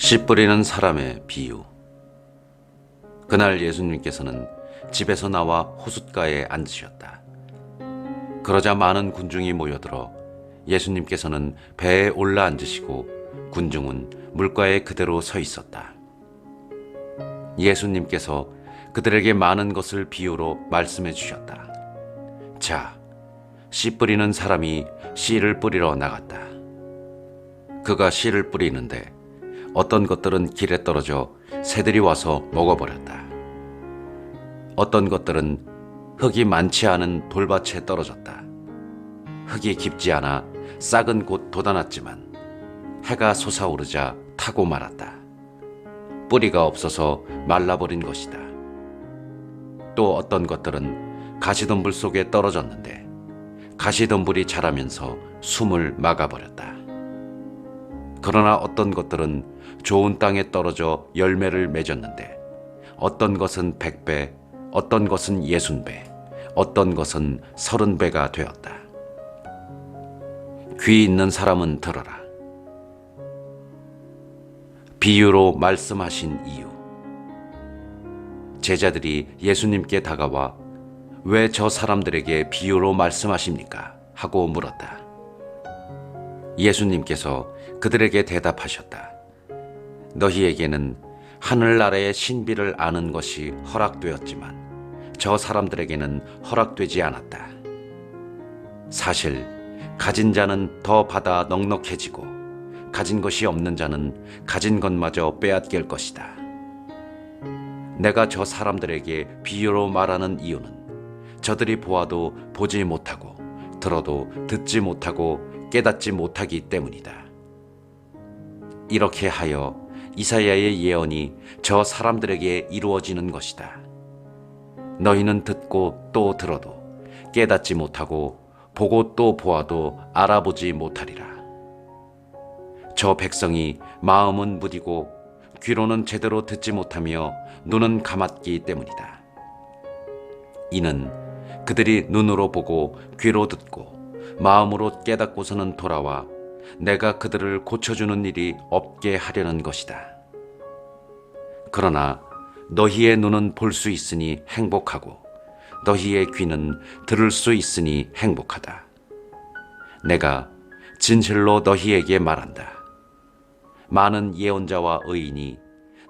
씨 뿌리는 사람의 비유. 그날 예수님께서는 집에서 나와 호숫가에 앉으셨다. 그러자 많은 군중이 모여들어 예수님께서는 배에 올라 앉으시고 군중은 물가에 그대로 서 있었다. 예수님께서 그들에게 많은 것을 비유로 말씀해 주셨다. 자, 씨 뿌리는 사람이 씨를 뿌리러 나갔다. 그가 씨를 뿌리는데 어떤 것들은 길에 떨어져 새들이 와서 먹어버렸다. 어떤 것들은 흙이 많지 않은 돌밭에 떨어졌다. 흙이 깊지 않아 싹은 곧 돋아났지만 해가 솟아오르자 타고 말았다. 뿌리가 없어서 말라버린 것이다. 또 어떤 것들은 가시덤불 속에 떨어졌는데 가시덤불이 자라면서 숨을 막아버렸다. 그러나 어떤 것들은 좋은 땅에 떨어져 열매를 맺었는데 어떤 것은 100배, 어떤 것은 60배, 어떤 것은 30배가 되었다. 귀 있는 사람은 들어라. 비유로 말씀하신 이유. 제자들이 예수님께 다가와 왜 저 사람들에게 비유로 말씀하십니까? 하고 물었다. 예수님께서 그들에게 대답하셨다. 너희에게는 하늘나라의 신비를 아는 것이 허락되었지만 저 사람들에게는 허락되지 않았다. 사실 가진 자는 더 받아 넉넉해지고 가진 것이 없는 자는 가진 것마저 빼앗길 것이다. 내가 저 사람들에게 비유로 말하는 이유는 저들이 보아도 보지 못하고 들어도 듣지 못하고 깨닫지 못하기 때문이다. 이렇게 하여 이사야의 예언이 저 사람들에게 이루어지는 것이다. 너희는 듣고 또 들어도 깨닫지 못하고 보고 또 보아도 알아보지 못하리라. 저 백성이 마음은 무디고 귀로는 제대로 듣지 못하며 눈은 감았기 때문이다. 이는 그들이 눈으로 보고 귀로 듣고 마음으로 깨닫고서는 돌아와 내가 그들을 고쳐주는 일이 없게 하려는 것이다. 그러나 너희의 눈은 볼 수 있으니 행복하고 너희의 귀는 들을 수 있으니 행복하다. 내가 진실로 너희에게 말한다. 많은 예언자와 의인이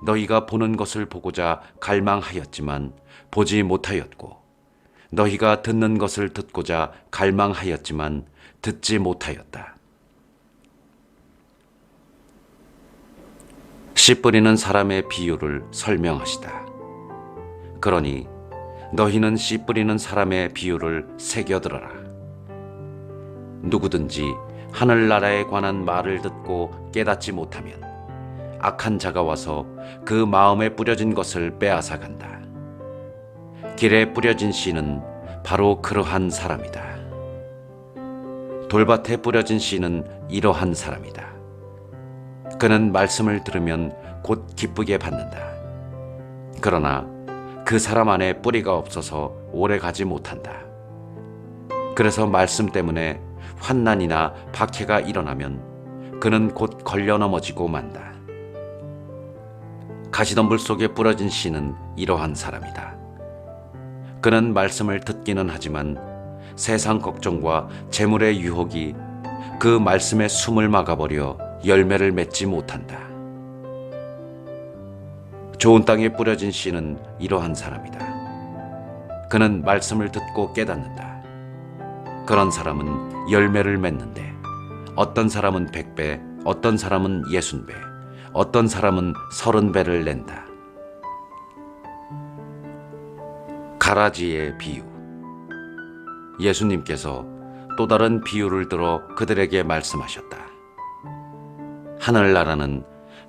너희가 보는 것을 보고자 갈망하였지만 보지 못하였고 너희가 듣는 것을 듣고자 갈망하였지만 듣지 못하였다. 씨 뿌리는 사람의 비유를 설명하시다. 그러니 너희는 씨 뿌리는 사람의 비유를 새겨들어라. 누구든지 하늘나라에 관한 말을 듣고 깨닫지 못하면 악한 자가 와서 그 마음에 뿌려진 것을 빼앗아 간다. 길에 뿌려진 씨는 바로 그러한 사람이다. 돌밭에 뿌려진 씨는 이러한 사람이다. 그는 말씀을 들으면 곧 기쁘게 받는다. 그러나 그 사람 안에 뿌리가 없어서 오래 가지 못한다. 그래서 말씀 때문에 환난이나 박해가 일어나면 그는 곧 걸려 넘어지고 만다. 가시덤불 속에 뿌려진 씨는 이러한 사람이다. 그는 말씀을 듣기는 하지만 세상 걱정과 재물의 유혹이 그 말씀에 숨을 막아버려 열매를 맺지 못한다. 좋은 땅에 뿌려진 씨는 이러한 사람이다. 그는 말씀을 듣고 깨닫는다. 그런 사람은 열매를 맺는데 어떤 사람은 100배, 어떤 사람은 60배, 어떤 사람은 30배를 낸다. 가라지의 비유. 예수님께서 또 다른 비유를 들어 그들에게 말씀하셨다. 하늘나라는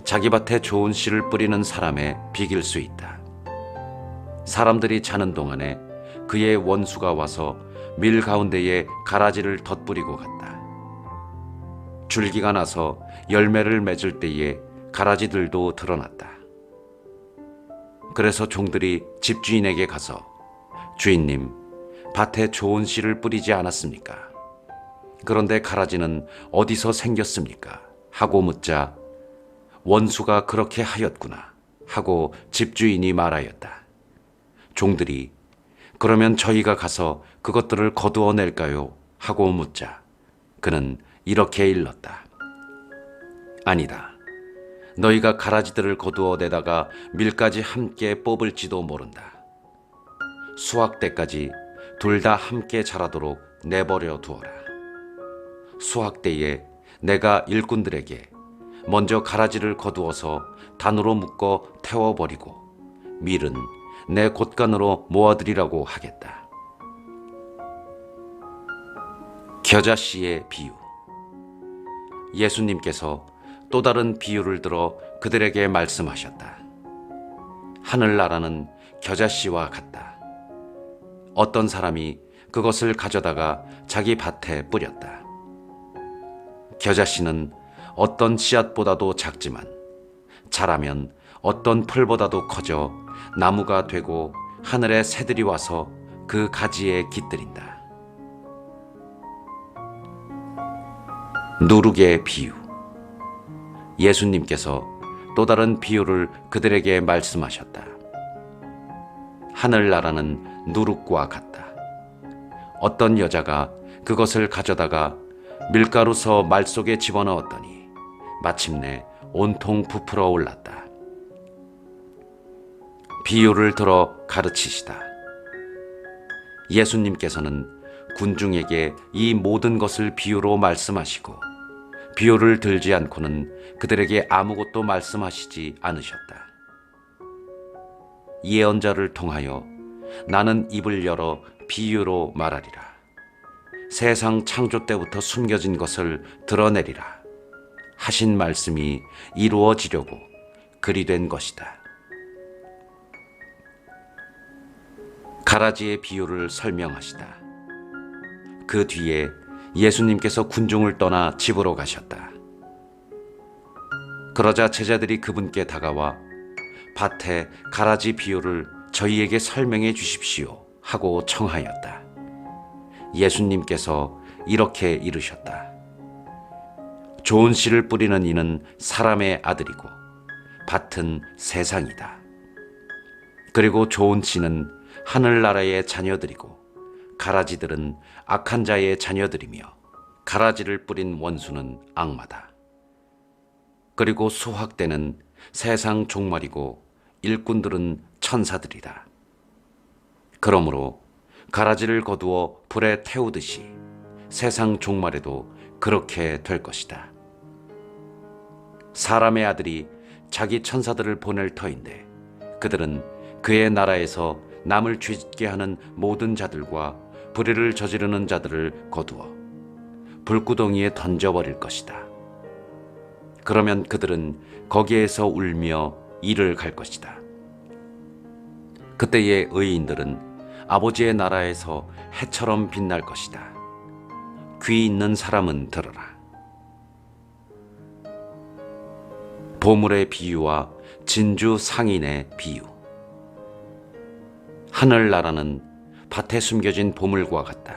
자기 밭에 좋은 씨를 뿌리는 사람의 비길 수 있다. 사람들이 자는 동안에 그의 원수가 와서 밀 가운데에 가라지를 덧뿌리고 갔다. 줄기가 나서 열매를 맺을 때에 가라지들도 드러났다. 그래서 종들이 집주인에게 가서 주인님, 밭에 좋은 씨를 뿌리지 않았습니까? 그런데 가라지는 어디서 생겼습니까? 하고 묻자 원수가 그렇게 하였구나 하고 집주인이 말하였다. 종들이 그러면 저희가 가서 그것들을 거두어 낼까요? 하고 묻자 그는 이렇게 일렀다. 아니다. 너희가 가라지들을 거두어 내다가 밀까지 함께 뽑을지도 모른다. 수확 때까지 둘 다 함께 자라도록 내버려 두어라. 수확 때에 내가 일꾼들에게 먼저 가라지를 거두어서 단으로 묶어 태워버리고 밀은 내 곳간으로 모아들이라고 하겠다. 겨자씨의 비유. 예수님께서 또 다른 비유를 들어 그들에게 말씀하셨다. 하늘나라는 겨자씨와 같다. 어떤 사람이 그것을 가져다가 자기 밭에 뿌렸다. 겨자씨는 어떤 씨앗보다도 작지만 자라면 어떤 풀보다도 커져 나무가 되고 하늘의 새들이 와서 그 가지에 깃들인다. 누룩의 비유. 예수님께서 또 다른 비유를 그들에게 말씀하셨다. 하늘나라는 누룩과 같다. 어떤 여자가 그것을 가져다가 밀가루서 말 속에 집어넣었더니 마침내 온통 부풀어 올랐다. 비유를 들어 가르치시다. 예수님께서는 군중에게 이 모든 것을 비유로 말씀하시고 비유를 들지 않고는 그들에게 아무것도 말씀하시지 않으셨다. 예언자를 통하여 나는 입을 열어 비유로 말하리라. 세상 창조 때부터 숨겨진 것을 드러내리라 하신 말씀이 이루어지려고 그리 된 것이다. 가라지의 비유를 설명하시다. 그 뒤에 예수님께서 군중을 떠나 집으로 가셨다. 그러자 제자들이 그분께 다가와 밭의 가라지 비유를 저희에게 설명해 주십시오 하고 청하였다. 예수님께서 이렇게 이르셨다. 좋은 씨를 뿌리는 이는 사람의 아들이고 밭은 세상이다. 그리고 좋은 씨는 하늘나라의 자녀들이고 가라지들은 악한 자의 자녀들이며 가라지를 뿌린 원수는 악마다. 그리고 수확 때는 세상 종말이고 일꾼들은 천사들이다. 그러므로 가라지를 거두어 불에 태우듯이 세상 종말에도 그렇게 될 것이다. 사람의 아들이 자기 천사들을 보낼 터인데 그들은 그의 나라에서 남을 죄짓게 하는 모든 자들과 불의를 저지르는 자들을 거두어 불구덩이에 던져버릴 것이다. 그러면 그들은 거기에서 울며 이를 갈 것이다. 그때의 의인들은 아버지의 나라에서 해처럼 빛날 것이다. 귀 있는 사람은 들어라. 보물의 비유와 진주 상인의 비유. 하늘나라는 밭에 숨겨진 보물과 같다.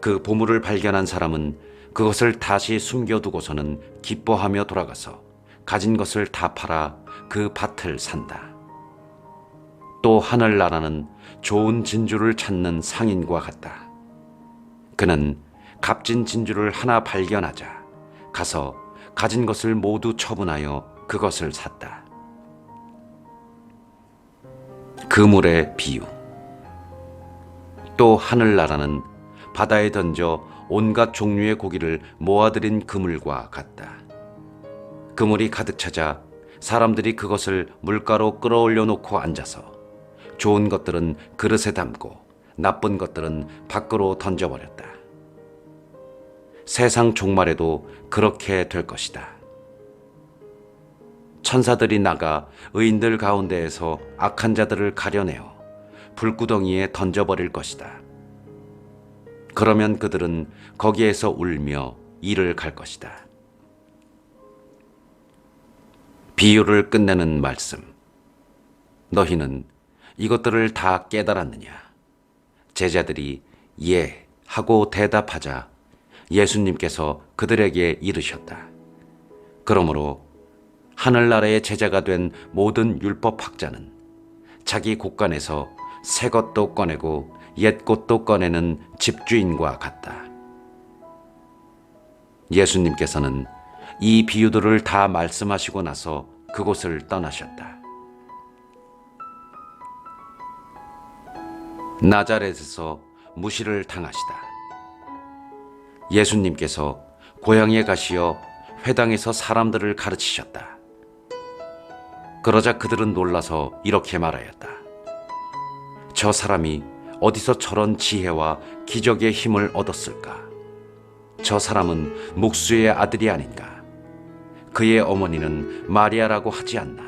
그 보물을 발견한 사람은 그것을 다시 숨겨두고서는 기뻐하며 돌아가서 가진 것을 다 팔아 그 밭을 산다. 또 하늘나라는 좋은 진주를 찾는 상인과 같다. 그는 값진 진주를 하나 발견하자 가서 가진 것을 모두 처분하여 그것을 샀다. 그물의 비유. 또 하늘나라는 바다에 던져 온갖 종류의 고기를 모아들인 그물과 같다. 그물이 가득 차자 사람들이 그것을 물가로 끌어올려 놓고 앉아서 좋은 것들은 그릇에 담고 나쁜 것들은 밖으로 던져버렸다. 세상 종말에도 그렇게 될 것이다. 천사들이 나가 의인들 가운데에서 악한 자들을 가려내어 불구덩이에 던져버릴 것이다. 그러면 그들은 거기에서 울며 이를 갈 것이다. 비유를 끝내는 말씀. 너희는 이것들을 다 깨달았느냐? 제자들이 예 하고 대답하자 예수님께서 그들에게 이르셨다. 그러므로 하늘나라의 제자가 된 모든 율법학자는 자기 곳간에서 새 것도 꺼내고 옛 것도 꺼내는 집주인과 같다. 예수님께서는 이 비유들을 다 말씀하시고 나서 그곳을 떠나셨다. 나자렛에서 무시를 당하시다. 예수님께서 고향에 가시어 회당에서 사람들을 가르치셨다. 그러자 그들은 놀라서 이렇게 말하였다. 저 사람이 어디서 저런 지혜와 기적의 힘을 얻었을까? 저 사람은 목수의 아들이 아닌가? 그의 어머니는 마리아라고 하지 않나?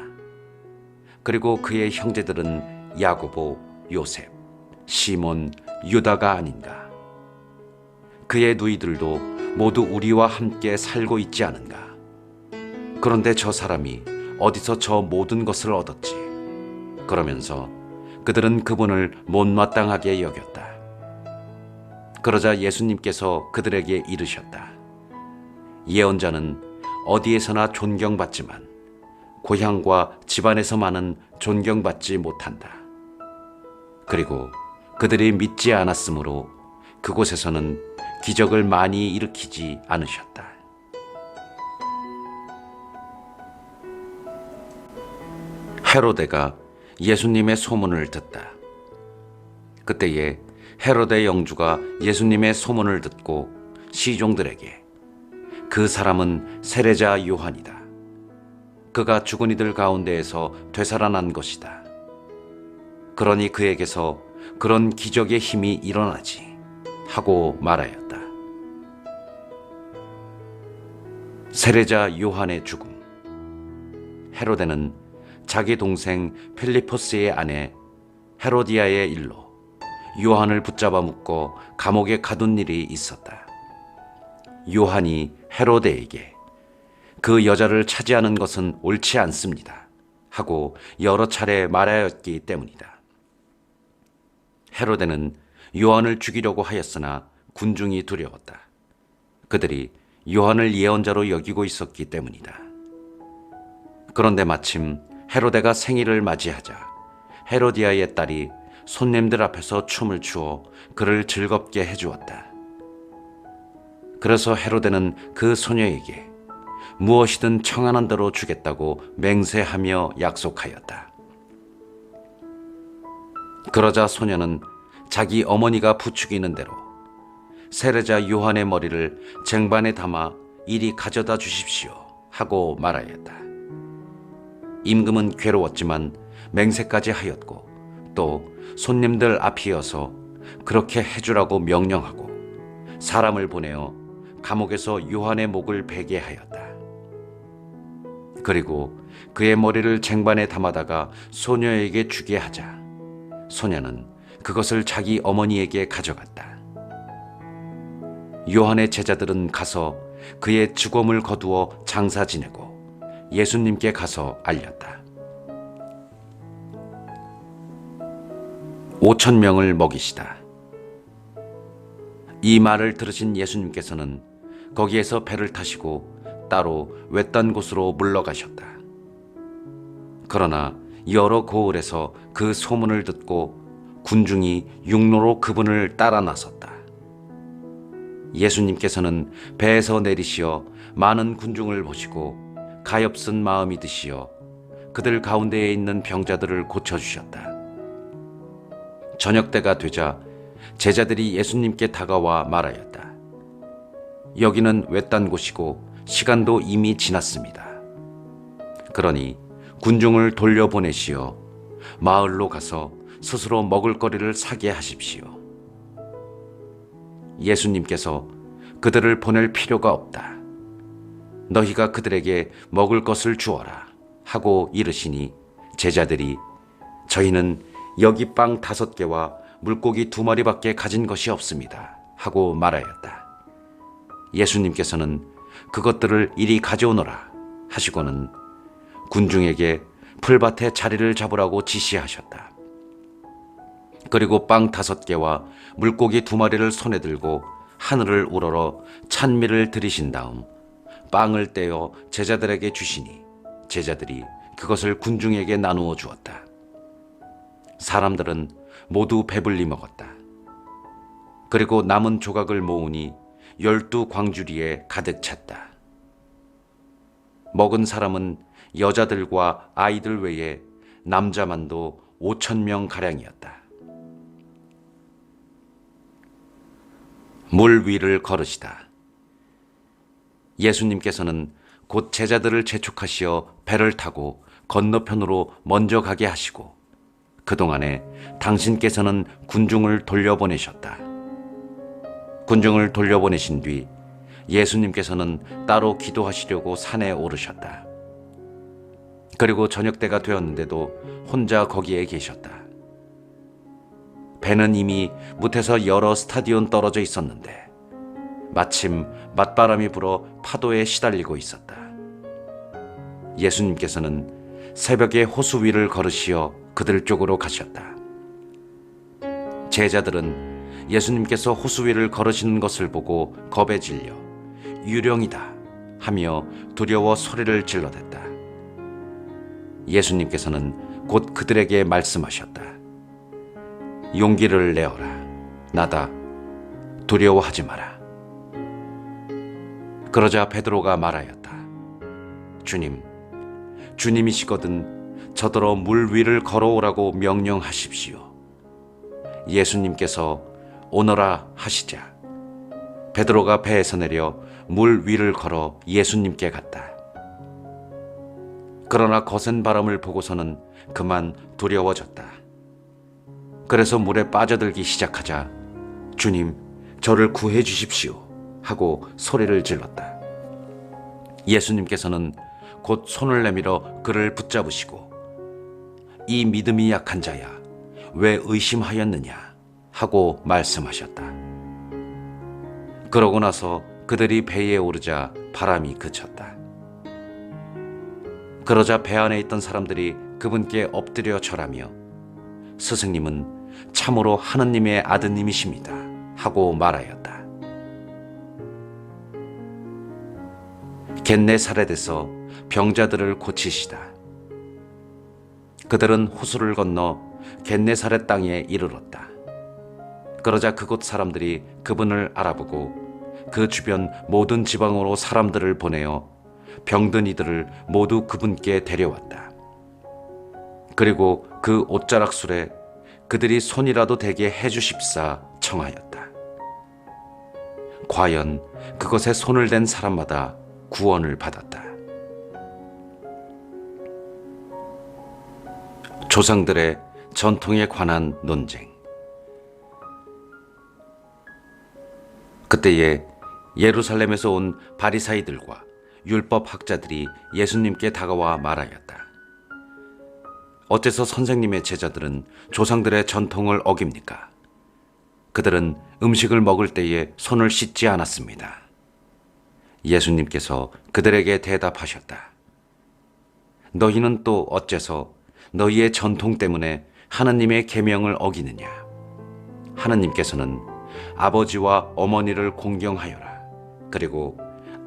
그리고 그의 형제들은 야고보, 요셉, 시몬, 유다가 아닌가? 그의 누이들도 모두 우리와 함께 살고 있지 않은가? 그런데 저 사람이 어디서 저 모든 것을 얻었지? 그러면서 그들은 그분을 못마땅하게 여겼다. 그러자 예수님께서 그들에게 이르셨다. 예언자는 어디에서나 존경받지만 고향과 집안에서만은 존경받지 못한다. 그리고 그들이 믿지 않았으므로 그곳에서는 기적을 많이 일으키지 않으셨다. 헤로데가 예수님의 소문을 듣다. 그때에 헤로데 영주가 예수님의 소문을 듣고 시종들에게 그 사람은 세례자 요한이다. 그가 죽은 이들 가운데에서 되살아난 것이다. 그러니 그에게서 그런 기적의 힘이 일어나지 하고 말하였다. 세례자 요한의 죽음. 헤로데는 자기 동생 필리포스의 아내 헤로디아의 일로 요한을 붙잡아 묶어 감옥에 가둔 일이 있었다. 요한이 헤로데에게 그 여자를 차지하는 것은 옳지 않습니다 하고 여러 차례 말하였기 때문이다. 헤로데는 요한을 죽이려고 하였으나 군중이 두려웠다. 그들이 요한을 예언자로 여기고 있었기 때문이다. 그런데 마침 헤로데가 생일을 맞이하자 헤로디아의 딸이 손님들 앞에서 춤을 추어 그를 즐겁게 해주었다. 그래서 헤로데는 그 소녀에게 무엇이든 청하는 대로 주겠다고 맹세하며 약속하였다. 그러자 소녀는 자기 어머니가 부추기는 대로 세례자 요한의 머리를 쟁반에 담아 이리 가져다 주십시오 하고 말하였다. 임금은 괴로웠지만 맹세까지 하였고 또 손님들 앞이어서 그렇게 해주라고 명령하고 사람을 보내어 감옥에서 요한의 목을 베게 하였다. 그리고 그의 머리를 쟁반에 담아다가 소녀에게 주게 하자 소녀는 그것을 자기 어머니에게 가져갔다. 요한의 제자들은 가서 그의 죽음을 거두어 장사 지내고 예수님께 가서 알렸다. 5,000명을 먹이시다. 이 말을 들으신 예수님께서는 거기에서 배를 타시고 따로 외딴 곳으로 물러가셨다. 그러나 여러 고을에서 그 소문을 듣고 군중이 육로로 그분을 따라 나섰다. 예수님께서는 배에서 내리시어 많은 군중을 보시고 가엾은 마음이 드시어 그들 가운데에 있는 병자들을 고쳐주셨다. 저녁 때가 되자 제자들이 예수님께 다가와 말하였다. 여기는 외딴 곳이고 시간도 이미 지났습니다. 그러니 군중을 돌려보내시어 마을로 가서 스스로 먹을 거리를 사게 하십시오. 예수님께서 그들을 보낼 필요가 없다. 너희가 그들에게 먹을 것을 주어라 하고 이르시니 제자들이 저희는 여기 빵 5개와 물고기 2마리밖에 가진 것이 없습니다 하고 말하였다. 예수님께서는 그것들을 이리 가져오너라 하시고는 군중에게 풀밭에 자리를 잡으라고 지시하셨다. 그리고 빵 5개와 물고기 2마리를 손에 들고 하늘을 우러러 찬미를 들이신 다음 빵을 떼어 제자들에게 주시니 제자들이 그것을 군중에게 나누어 주었다. 사람들은 모두 배불리 먹었다. 그리고 남은 조각을 모으니 12광주리에 가득 찼다. 먹은 사람은 여자들과 아이들 외에 남자만도 5,000명가량이었다. 물 위를 걸으시다. 예수님께서는 곧 제자들을 재촉하시어 배를 타고 건너편으로 먼저 가게 하시고 그동안에 당신께서는 군중을 돌려보내셨다. 군중을 돌려보내신 뒤 예수님께서는 따로 기도하시려고 산에 오르셨다. 그리고 저녁 때가 되었는데도 혼자 거기에 계셨다. 배는 이미 못에서 여러 스타디온 떨어져 있었는데 마침 맞바람이 불어 파도에 시달리고 있었다. 예수님께서는 새벽에 호수 위를 걸으시어 그들 쪽으로 가셨다. 제자들은 예수님께서 호수 위를 걸으시는 것을 보고 겁에 질려 유령이다 하며 두려워 소리를 질러댔다. 예수님께서는 곧 그들에게 말씀하셨다. 용기를 내어라. 나다. 두려워하지 마라. 그러자 베드로가 말하였다. 주님, 주님이시거든 저더러 물 위를 걸어오라고 명령하십시오. 예수님께서 오너라 하시자 베드로가 배에서 내려 물 위를 걸어 예수님께 갔다. 그러나 거센 바람을 보고서는 그만 두려워졌다. 그래서 물에 빠져들기 시작하자 주님, 저를 구해 주십시오 하고 소리를 질렀다. 예수님께서는 곧 손을 내밀어 그를 붙잡으시고 이 믿음이 약한 자야, 왜 의심하였느냐 하고 말씀하셨다. 그러고 나서 그들이 배에 오르자 바람이 그쳤다. 그러자 배 안에 있던 사람들이 그분께 엎드려 절하며 스승님은 참으로 하느님의 아드님이십니다 하고 말하였다. 겟네사렛에서 병자들을 고치시다. 그들은 호수를 건너 겟네사렛 땅에 이르렀다. 그러자 그곳 사람들이 그분을 알아보고 그 주변 모든 지방으로 사람들을 보내어 병든 이들을 모두 그분께 데려왔다. 그리고 그 옷자락술에 그들이 손이라도 대게 해주십사 청하였다. 과연 그것에 손을 댄 사람마다 구원을 받았다. 조상들의 전통에 관한 논쟁. 그때에 예루살렘에서 온 바리사이들과 율법 학자들이 예수님께 다가와 말하였다. 어째서 선생님의 제자들은 조상들의 전통을 어깁니까? 그들은 음식을 먹을 때에 손을 씻지 않았습니다. 예수님께서 그들에게 대답하셨다. 너희는 또 어째서 너희의 전통 때문에 하나님의 계명을 어기느냐? 하나님께서는 아버지와 어머니를 공경하여라. 그리고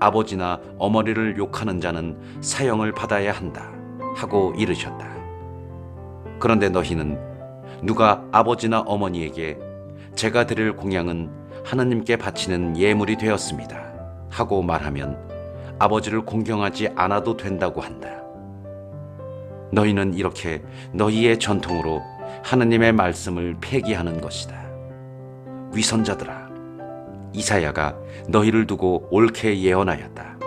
아버지나 어머니를 욕하는 자는 사형을 받아야 한다 하고 이르셨다. 그런데 너희는 누가 아버지나 어머니에게 제가 드릴 공양은 하나님께 바치는 예물이 되었습니다 하고 말하면 아버지를 공경하지 않아도 된다고 한다. 너희는 이렇게 너희의 전통으로 하나님의 말씀을 폐기하는 것이다. 위선자들아, 이사야가 너희를 두고 옳게 예언하였다.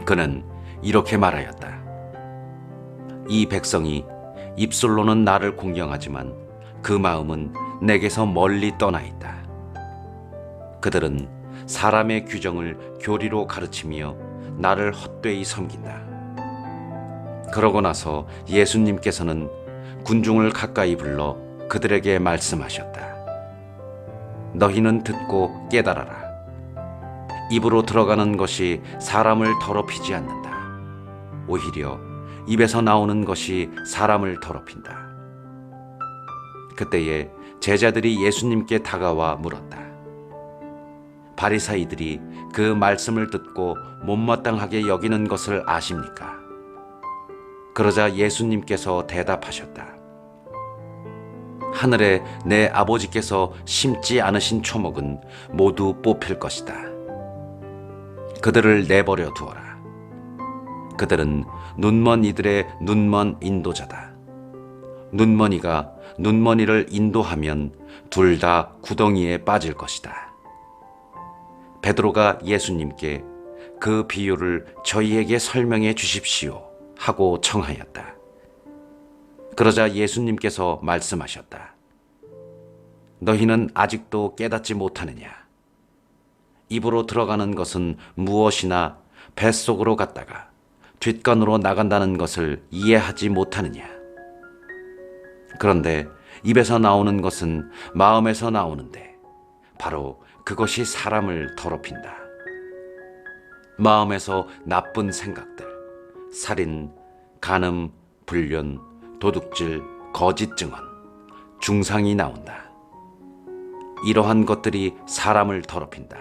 그는 이렇게 말하였다. 이 백성이 입술로는 나를 공경하지만 그 마음은 내게서 멀리 떠나 있다. 그들은 사람의 규정을 교리로 가르치며 나를 헛되이 섬긴다. 그러고 나서 예수님께서는 군중을 가까이 불러 그들에게 말씀하셨다. 너희는 듣고 깨달아라. 입으로 들어가는 것이 사람을 더럽히지 않는다. 오히려 입에서 나오는 것이 사람을 더럽힌다. 그때에 제자들이 예수님께 다가와 물었다. 바리사이들이 그 말씀을 듣고 못마땅하게 여기는 것을 아십니까? 그러자 예수님께서 대답하셨다. 하늘에 내 아버지께서 심지 않으신 초목은 모두 뽑힐 것이다. 그들을 내버려 두어라. 그들은 눈먼 이들의 눈먼 인도자다. 눈먼이가 눈먼이를 인도하면 둘 다 구덩이에 빠질 것이다. 베드로가 예수님께 그 비유를 저희에게 설명해 주십시오 하고 청하였다. 그러자 예수님께서 말씀하셨다. 너희는 아직도 깨닫지 못하느냐? 입으로 들어가는 것은 무엇이나 뱃속으로 갔다가 뒷간으로 나간다는 것을 이해하지 못하느냐? 그런데 입에서 나오는 것은 마음에서 나오는데 바로 그것이 사람을 더럽힌다. 마음에서 나쁜 생각들, 살인, 간음, 불륜, 도둑질, 거짓 증언, 중상이 나온다. 이러한 것들이 사람을 더럽힌다.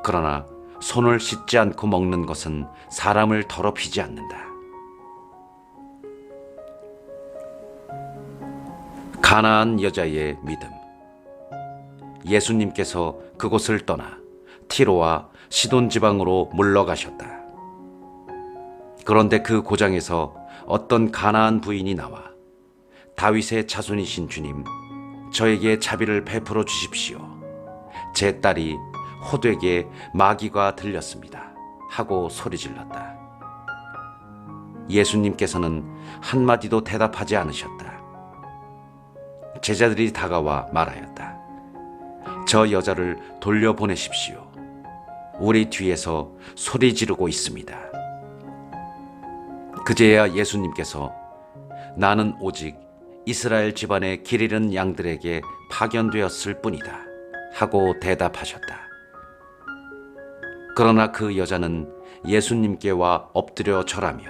그러나 손을 씻지 않고 먹는 것은 사람을 더럽히지 않는다. 가나안 여자의 믿음. 예수님께서 그곳을 떠나 티로와 시돈 지방으로 물러가셨다. 그런데 그 고장에서 어떤 가나안 부인이 나와 다윗의 자손이신 주님, 저에게 자비를 베풀어 주십시오. 제 딸이 호되게 마귀가 들렸습니다 하고 소리질렀다. 예수님께서는 한마디도 대답하지 않으셨다. 제자들이 다가와 말하였다. 저 여자를 돌려보내십시오. 우리 뒤에서 소리 지르고 있습니다. 그제야 예수님께서 나는 오직 이스라엘 집안의 길 잃은 양들에게 파견되었을 뿐이다 하고 대답하셨다. 그러나 그 여자는 예수님께 와 엎드려 절하며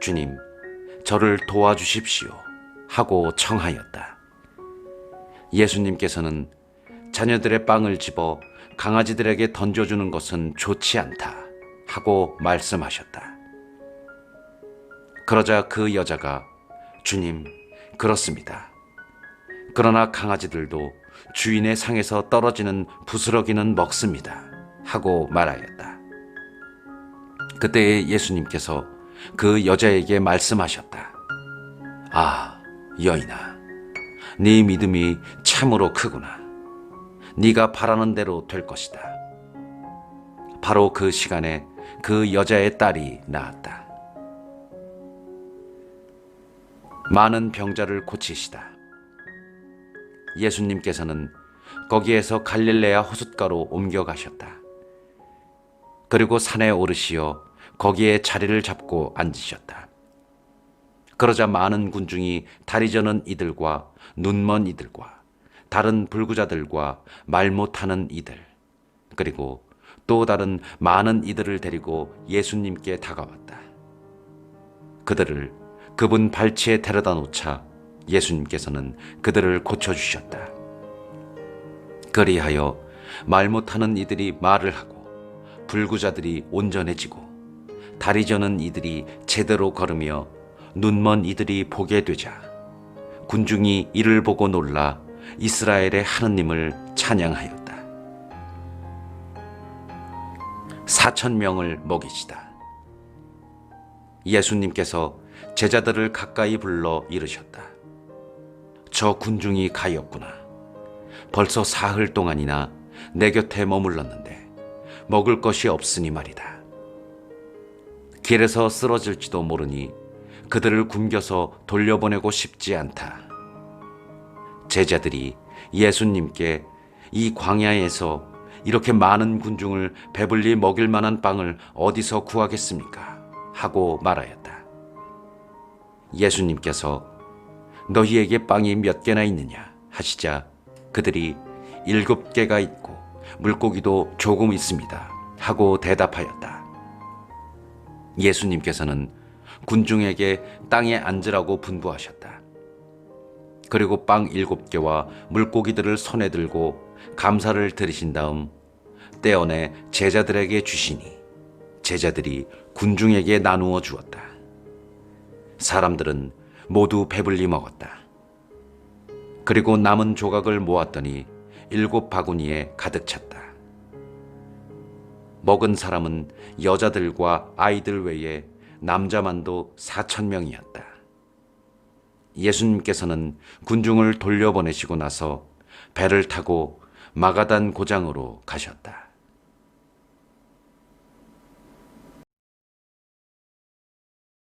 주님, 저를 도와주십시오 하고 청하였다. 예수님께서는 자녀들의 빵을 집어 강아지들에게 던져주는 것은 좋지 않다 하고 말씀하셨다. 그러자 그 여자가 주님, 그렇습니다. 그러나 강아지들도 주인의 상에서 떨어지는 부스러기는 먹습니다 하고 말하였다. 그때 예수님께서 그 여자에게 말씀하셨다. 아, 여인아, 네 믿음이 참으로 크구나. 네가 바라는 대로 될 것이다. 바로 그 시간에 그 여자의 딸이 나았다. 많은 병자를 고치시다. 예수님께서는 거기에서 갈릴레아 호숫가로 옮겨가셨다. 그리고 산에 오르시어 거기에 자리를 잡고 앉으셨다. 그러자 많은 군중이 다리 저는 이들과 눈먼 이들과 다른 불구자들과 말 못하는 이들, 그리고 또 다른 많은 이들을 데리고 예수님께 다가왔다. 그들을 그분 발치에 데려다 놓자 예수님께서는 그들을 고쳐주셨다. 그리하여 말 못하는 이들이 말을 하고 불구자들이 온전해지고 다리 저는 이들이 제대로 걸으며 눈먼 이들이 보게 되자 군중이 이를 보고 놀라 이스라엘의 하느님을 찬양하였다. 4,000명을 먹이시다. 예수님께서 제자들을 가까이 불러 이르셨다. 저 군중이 가엾구나. 벌써 사흘 동안이나 내 곁에 머물렀는데 먹을 것이 없으니 말이다. 길에서 쓰러질지도 모르니 그들을 굶겨서 돌려보내고 싶지 않다. 제자들이 예수님께 이 광야에서 이렇게 많은 군중을 배불리 먹일 만한 빵을 어디서 구하겠습니까? 하고 말하였다. 예수님께서 너희에게 빵이 몇 개나 있느냐 하시자 그들이 7개가 있고 물고기도 조금 있습니다 하고 대답하였다. 예수님께서는 군중에게 땅에 앉으라고 분부하셨다. 그리고 빵 7개와 물고기들을 손에 들고 감사를 드리신 다음 떼어내 제자들에게 주시니 제자들이 군중에게 나누어 주었다. 사람들은 모두 배불리 먹었다. 그리고 남은 조각을 모았더니 7바구니에 가득 찼다. 먹은 사람은 여자들과 아이들 외에 남자만도 4,000명이었다. 예수님께서는 군중을 돌려보내시고 나서 배를 타고 마가단 고장으로 가셨다.